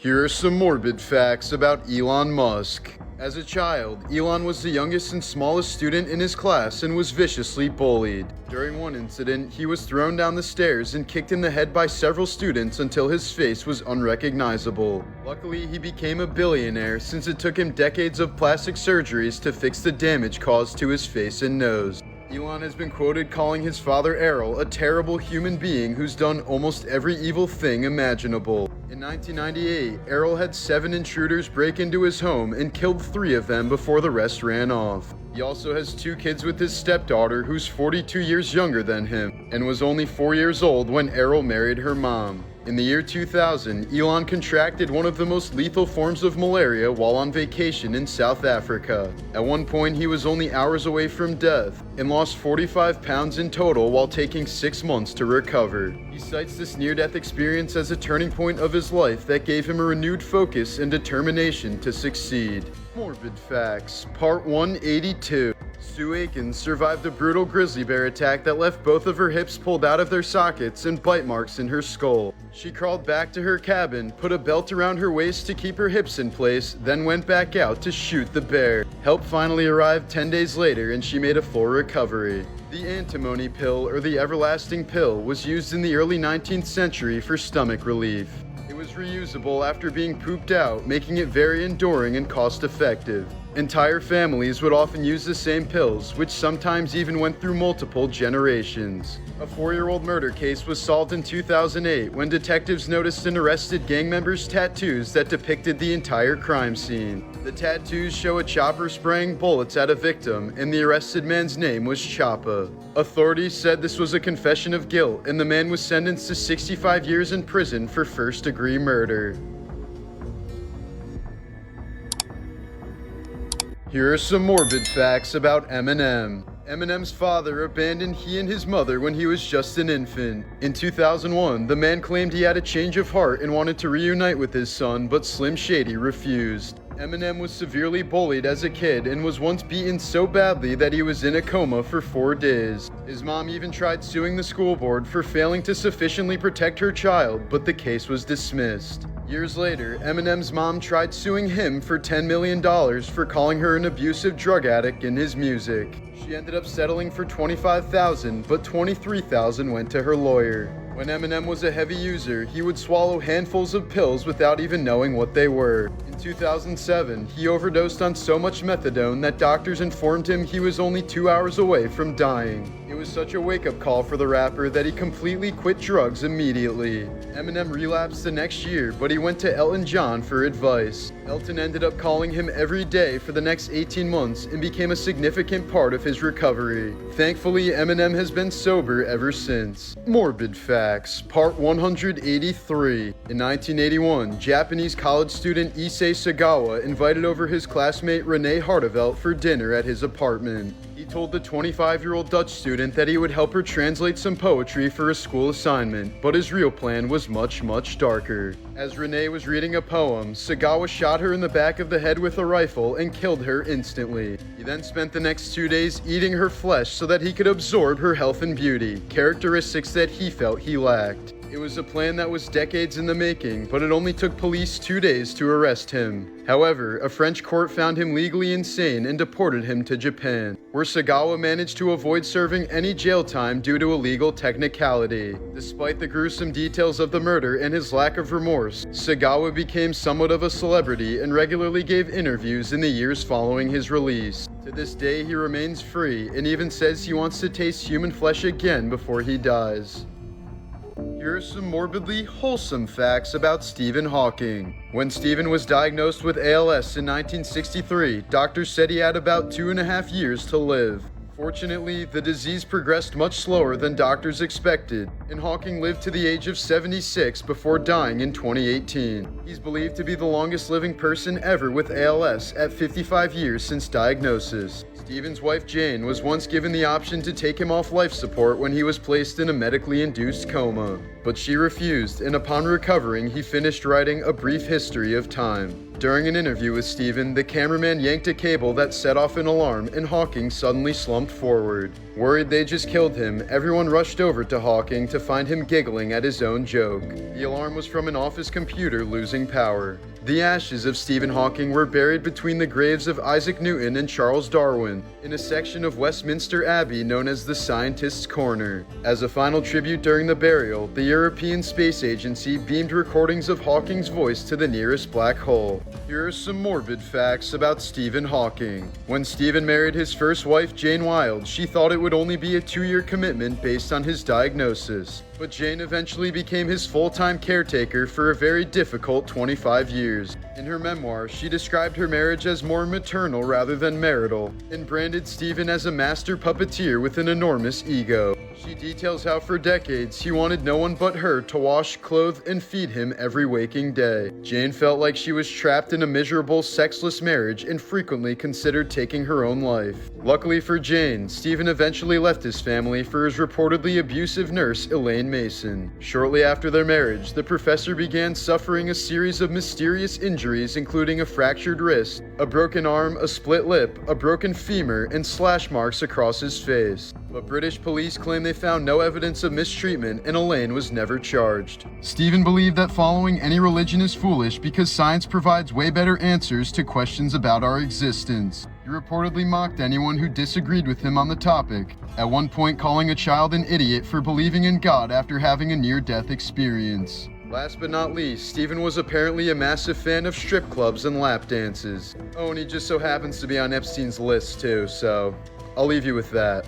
Here are some morbid facts about Elon Musk. As a child, Elon was the youngest and smallest student in his class and was viciously bullied. During one incident, he was thrown down the stairs and kicked in the head by several students until his face was unrecognizable. Luckily, he became a billionaire since it took him decades of plastic surgeries to fix the damage caused to his face and nose. Elon has been quoted calling his father Errol a terrible human being who's done almost every evil thing imaginable. In 1998, Errol had 7 intruders break into his home and killed 3 of them before the rest ran off. He also has 2 kids with his stepdaughter, who's 42 years younger than him, and was only 4 years old when Errol married her mom. In the year 2000, Elon contracted one of the most lethal forms of malaria while on vacation in South Africa. At one point, he was only hours away from death and lost 45 pounds in total while taking 6 months to recover. He cites this near-death experience as a turning point of his life that gave him a renewed focus and determination to succeed. Morbid Facts, Part 182. Sue Aikens survived a brutal grizzly bear attack that left both of her hips pulled out of their sockets and bite marks in her skull. She crawled back to her cabin, put a belt around her waist to keep her hips in place, then went back out to shoot the bear. Help finally arrived 10 days later and she made a full recovery. The antimony pill, or the everlasting pill, was used in the early 19th century for stomach relief. It was reusable after being pooped out, making it very enduring and cost-effective. Entire families would often use the same pills, which sometimes even went through multiple generations. A 4-year-old murder case was solved in 2008 when detectives noticed an arrested gang member's tattoos that depicted the entire crime scene. The tattoos show a chopper spraying bullets at a victim, and the arrested man's name was Choppa. Authorities said this was a confession of guilt, and the man was sentenced to 65 years in prison for first-degree murder. Here are some morbid facts about Eminem. Eminem's father abandoned he and his mother when he was just an infant. In 2001, the man claimed he had a change of heart and wanted to reunite with his son, but Slim Shady refused. Eminem was severely bullied as a kid and was once beaten so badly that he was in a coma for 4 days. His mom even tried suing the school board for failing to sufficiently protect her child, but the case was dismissed. Years later, Eminem's mom tried suing him for $10 million for calling her an abusive drug addict in his music. She ended up settling for $25,000, but $23,000 went to her lawyer. When Eminem was a heavy user, he would swallow handfuls of pills without even knowing what they were. In 2007, he overdosed on so much methadone that doctors informed him he was only 2 hours away from dying. It was such a wake-up call for the rapper that he completely quit drugs immediately. Eminem relapsed the next year, but he went to Elton John for advice. Elton ended up calling him every day for the next 18 months and became a significant part of his recovery. Thankfully, Eminem has been sober ever since. Morbid Facts, Part 183. In 1981, Japanese college student Issei Sagawa invited over his classmate Renee Hartevelt for dinner at his apartment. He told the 25-year-old Dutch student that he would help her translate some poetry for a school assignment, but his real plan was much darker. As Renee was reading a poem, Sagawa shot her in the back of the head with a rifle and killed her instantly. He then spent the next 2 days eating her flesh so that he could absorb her health and beauty, characteristics that he felt he lacked. It was a plan that was decades in the making, but it only took police 2 days to arrest him. However, a French court found him legally insane and deported him to Japan, where Sagawa managed to avoid serving any jail time due to a legal technicality. Despite the gruesome details of the murder and his lack of remorse, Sagawa became somewhat of a celebrity and regularly gave interviews in the years following his release. To this day, he remains free and even says he wants to taste human flesh again before he dies. Here are some morbidly wholesome facts about Stephen Hawking. When Stephen was diagnosed with ALS in 1963, doctors said he had about 2.5 years to live. Fortunately, the disease progressed much slower than doctors expected, and Hawking lived to the age of 76 before dying in 2018. He's believed to be the longest living person ever with ALS at 55 years since diagnosis. Stephen's wife Jane was once given the option to take him off life support when he was placed in a medically induced coma, but she refused, and upon recovering, he finished writing A Brief History of Time. During an interview with Stephen, the cameraman yanked a cable that set off an alarm and Hawking suddenly slumped forward. Worried they just killed him, everyone rushed over to Hawking to find him giggling at his own joke. The alarm was from an office computer losing power. The ashes of Stephen Hawking were buried between the graves of Isaac Newton and Charles Darwin in a section of Westminster Abbey known as the Scientist's Corner. As a final tribute during the burial, the European Space Agency beamed recordings of Hawking's voice to the nearest black hole. Here are some morbid facts about Stephen Hawking. When Stephen married his first wife, Jane Wilde, she thought it would only be a 2-year commitment based on his diagnosis. But Jane eventually became his full-time caretaker for a very difficult 25 years. In her memoir, she described her marriage as more maternal rather than marital, and branded Stephen as a master puppeteer with an enormous ego. She details how for decades he wanted no one but her to wash, clothe, and feed him every waking day. Jane felt like she was trapped in a miserable, sexless marriage and frequently considered taking her own life. Luckily for Jane, Stephen eventually left his family for his reportedly abusive nurse, Elaine Mason. Shortly after their marriage, the professor began suffering a series of mysterious injuries, including a fractured wrist, a broken arm, a split lip, a broken femur, and slash marks across his face. But British police claim they found no evidence of mistreatment, and Elaine was never charged. Stephen believed that following any religion is foolish because science provides way better answers to questions about our existence. He reportedly mocked anyone who disagreed with him on the topic, at one point calling a child an idiot for believing in God after having a near-death experience. Last but not least, Stephen was apparently a massive fan of strip clubs and lap dances. Oh, and he just so happens to be on Epstein's list too, so I'll leave you with that.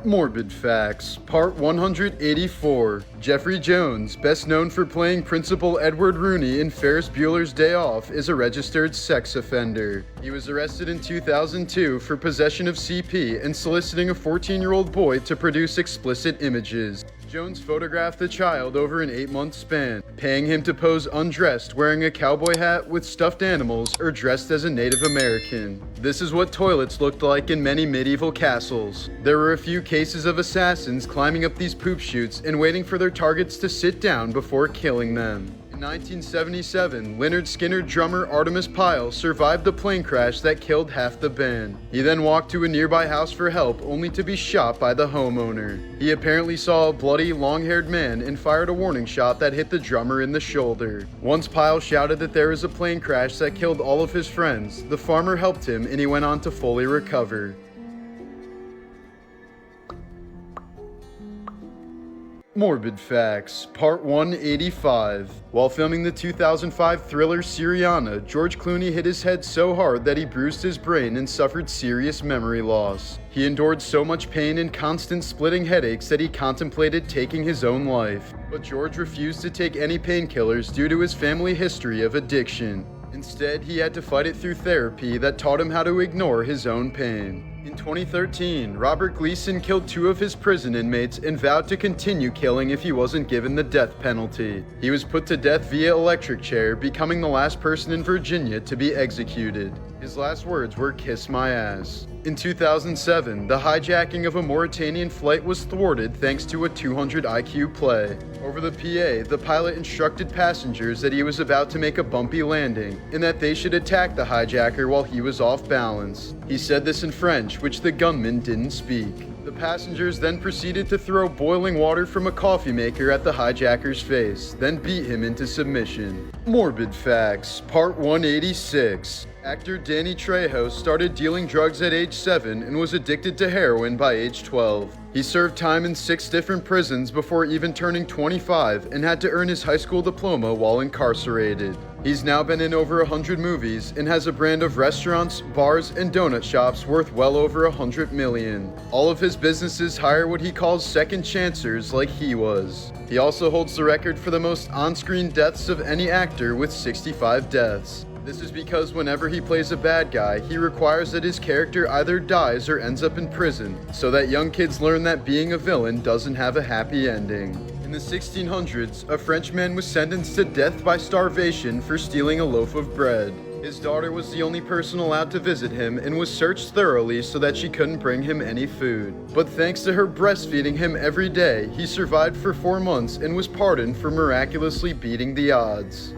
Morbid Facts, Part 184. Jeffrey Jones, best known for playing Principal Edward Rooney in Ferris Bueller's Day Off, is a registered sex offender. He was arrested in 2002 for possession of CP and soliciting a 14-year-old boy to produce explicit images. Jones photographed the child over an 8-month span, paying him to pose undressed, wearing a cowboy hat with stuffed animals, or dressed as a Native American. This is what toilets looked like in many medieval castles. There were a few cases of assassins climbing up these poop chutes and waiting for their targets to sit down before killing them. In 1977, Lynyrd Skynyrd drummer Artemis Pyle survived the plane crash that killed half the band. He then walked to a nearby house for help, only to be shot by the homeowner. He apparently saw a bloody, long-haired man and fired a warning shot that hit the drummer in the shoulder. Once Pyle shouted that there was a plane crash that killed all of his friends, the farmer helped him and he went on to fully recover. Morbid Facts, Part 185. While filming the 2005 thriller Syriana, George Clooney hit his head so hard that he bruised his brain and suffered serious memory loss. He endured so much pain and constant splitting headaches that he contemplated taking his own life. But George refused to take any painkillers due to his family history of addiction. Instead, he had to fight it through therapy that taught him how to ignore his own pain. In 2013, Robert Gleason killed 2 of his prison inmates and vowed to continue killing if he wasn't given the death penalty. He was put to death via electric chair, becoming the last person in Virginia to be executed. His last words were, "Kiss my ass." In 2007, the hijacking of a Mauritanian flight was thwarted thanks to a 200 IQ play. Over the PA, the pilot instructed passengers that he was about to make a bumpy landing and that they should attack the hijacker while he was off balance. He said this in French, which the gunman didn't speak. The passengers then proceeded to throw boiling water from a coffee maker at the hijacker's face, then beat him into submission. Morbid Facts, Part 186. Actor Danny Trejo started dealing drugs at age 7 and was addicted to heroin by age 12. He served time in 6 different prisons before even turning 25 and had to earn his high school diploma while incarcerated. He's now been in over 100 movies and has a brand of restaurants, bars, and donut shops worth well over $100 million. All of his businesses hire what he calls second chancers like he was. He also holds the record for the most on-screen deaths of any actor with 65 deaths. This is because whenever he plays a bad guy, he requires that his character either dies or ends up in prison, so that young kids learn that being a villain doesn't have a happy ending. In the 1600s, a Frenchman was sentenced to death by starvation for stealing a loaf of bread. His daughter was the only person allowed to visit him and was searched thoroughly so that she couldn't bring him any food. But thanks to her breastfeeding him every day, he survived for 4 months and was pardoned for miraculously beating the odds.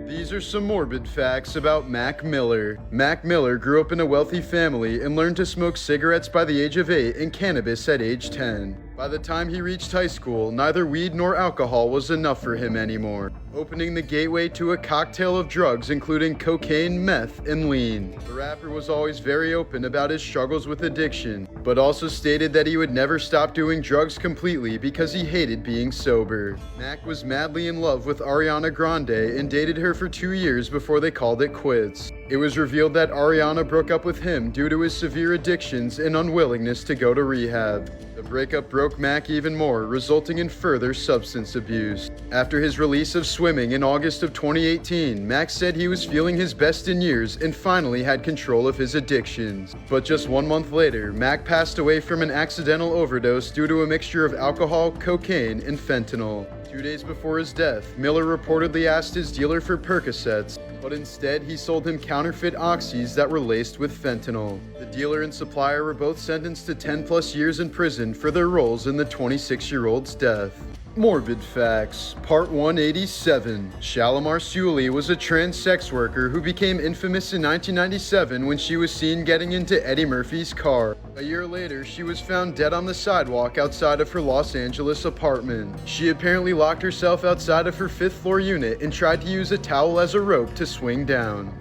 These are some morbid facts about Mac Miller. Mac Miller grew up in a wealthy family and learned to smoke cigarettes by the age of 8 and cannabis at age 10. By the time he reached high school, neither weed nor alcohol was enough for him anymore, opening the gateway to a cocktail of drugs including cocaine, meth, and lean. The rapper was always very open about his struggles with addiction, but also stated that he would never stop doing drugs completely because he hated being sober. Mac was madly in love with Ariana Grande and dated her for 2 years before they called it quits. It was revealed that Ariana broke up with him due to his severe addictions and unwillingness to go to rehab. The breakup broke Mac even more, resulting in further substance abuse. After his release of Swimming in August of 2018, Mac said he was feeling his best in years and finally had control of his addictions. But just 1 month later, Mac passed away from an accidental overdose due to a mixture of alcohol, cocaine, and fentanyl. 2 days before his death, Miller reportedly asked his dealer for Percocets, but instead he sold him counterfeit oxys that were laced with fentanyl. The dealer and supplier were both sentenced to 10+ years in prison for their roles in the 26-year-old's death. Morbid Facts, Part 187. Shalimar Suley was a trans sex worker who became infamous in 1997 when she was seen getting into Eddie Murphy's car. A year later, she was found dead on the sidewalk outside of her Los Angeles apartment. She apparently locked herself outside of her 5th floor unit and tried to use a towel as a rope to swing down.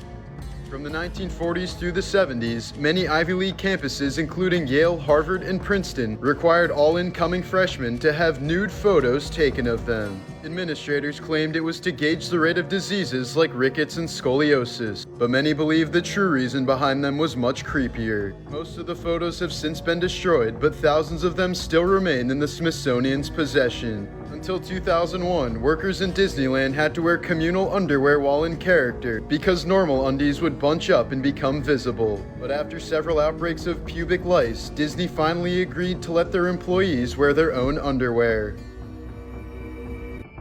From the 1940s through the 70s, many Ivy League campuses, including Yale, Harvard, and Princeton, required all incoming freshmen to have nude photos taken of them. Administrators claimed it was to gauge the rate of diseases like rickets and scoliosis, but many believe the true reason behind them was much creepier. Most of the photos have since been destroyed, but thousands of them still remain in the Smithsonian's possession. Until 2001, workers in Disneyland had to wear communal underwear while in character because normal undies would bunch up and become visible. But after several outbreaks of pubic lice, Disney finally agreed to let their employees wear their own underwear.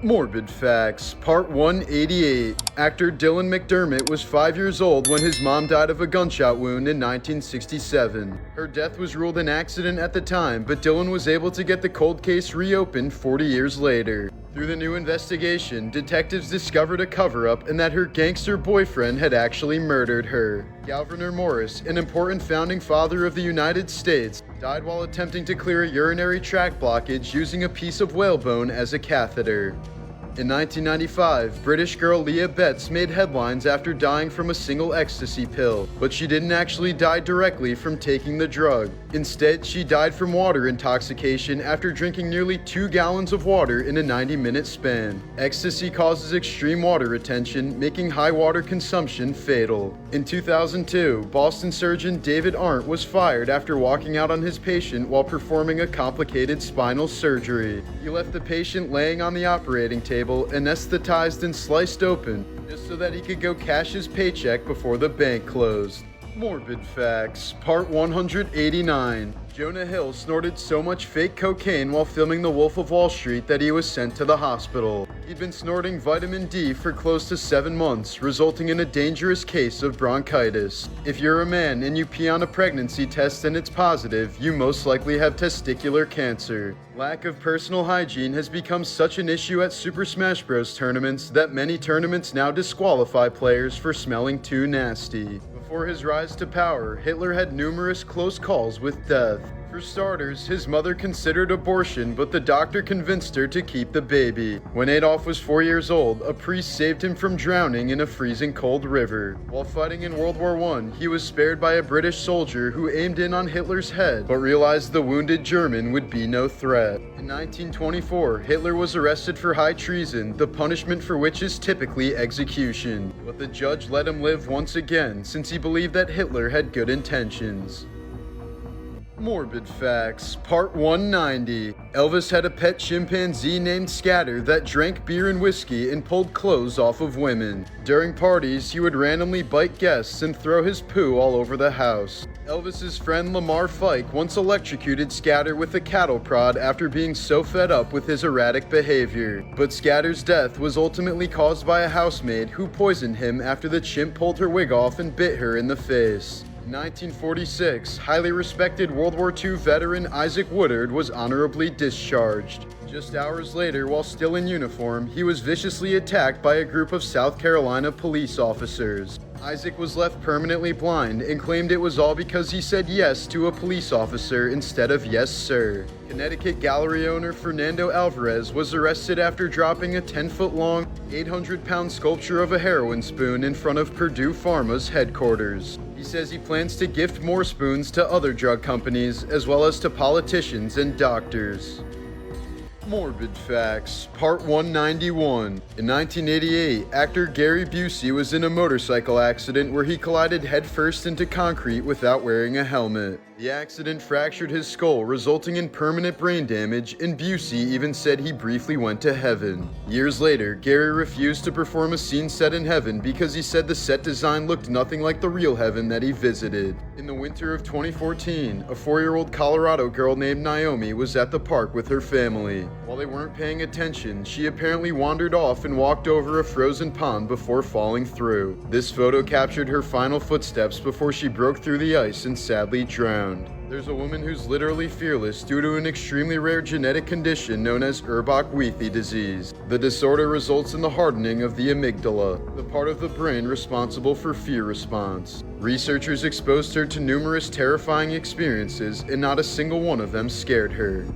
Morbid Facts, Part 188. Actor Dylan McDermott was 5 years old when his mom died of a gunshot wound in 1967. Her death was ruled an accident at the time, but Dylan was able to get the cold case reopened 40 years later. Through the new investigation, detectives discovered a cover-up and that her gangster boyfriend had actually murdered her. Gouverneur Morris, an important founding father of the United States, died while attempting to clear a urinary tract blockage using a piece of whalebone as a catheter. In 1995, British girl Leah Betts made headlines after dying from a single ecstasy pill, but she didn't actually die directly from taking the drug. Instead, she died from water intoxication after drinking nearly 2 gallons of water in a 90-minute span. Ecstasy causes extreme water retention, making high water consumption fatal. In 2002, Boston surgeon David Arndt was fired after walking out on his patient while performing a complicated spinal surgery. He left the patient laying on the operating table, anesthetized and sliced open, just so that he could go cash his paycheck before the bank closed. Morbid Facts, Part 189. Jonah Hill snorted so much fake cocaine while filming The Wolf of Wall Street that he was sent to the hospital. He'd been snorting vitamin D for close to 7 months, resulting in a dangerous case of bronchitis. If you're a man and you pee on a pregnancy test and it's positive, you most likely have testicular cancer. Lack of personal hygiene has become such an issue at Super Smash Bros. Tournaments that many tournaments now disqualify players for smelling too nasty. Before his rise to power, Hitler had numerous close calls with death. For starters, his mother considered abortion, but the doctor convinced her to keep the baby. When Adolf was 4 years old, a priest saved him from drowning in a freezing cold river. While fighting in World War I, he was spared by a British soldier who aimed in on Hitler's head, but realized the wounded German would be no threat. In 1924, Hitler was arrested for high treason, the punishment for which is typically execution. But the judge let him live once again, since he believed that Hitler had good intentions. Morbid Facts, Part 190. Elvis had a pet chimpanzee named Scatter that drank beer and whiskey and pulled clothes off of women. During parties, he would randomly bite guests and throw his poo all over the house. Elvis's friend Lamar Fike once electrocuted Scatter with a cattle prod after being so fed up with his erratic behavior. But Scatter's death was ultimately caused by a housemaid who poisoned him after the chimp pulled her wig off and bit her in the face. In 1946, highly respected World War II veteran Isaac Woodard was honorably discharged. Just hours later, while still in uniform, he was viciously attacked by a group of South Carolina police officers. Isaac was left permanently blind and claimed it was all because he said yes to a police officer instead of yes, sir. Connecticut gallery owner Fernando Alvarez was arrested after dropping a 10-foot-long, 800-pound sculpture of a heroin spoon in front of Purdue Pharma's headquarters. He says he plans to gift more spoons to other drug companies, as well as to politicians and doctors. Morbid Facts, Part 191. In 1988, actor Gary Busey was in a motorcycle accident where he collided headfirst into concrete without wearing a helmet. The accident fractured his skull, resulting in permanent brain damage, and Busey even said he briefly went to heaven. Years later, Gary refused to perform a scene set in heaven because he said the set design looked nothing like the real heaven that he visited. In the winter of 2014, a 4-year-old Colorado girl named Naomi was at the park with her family. While they weren't paying attention, she apparently wandered off and walked over a frozen pond before falling through. This photo captured her final footsteps before she broke through the ice and sadly drowned. There's a woman who's literally fearless due to an extremely rare genetic condition known as Urbach-Wiethe disease. The disorder results in the hardening of the amygdala, the part of the brain responsible for fear response. Researchers exposed her to numerous terrifying experiences, and not a single one of them scared her.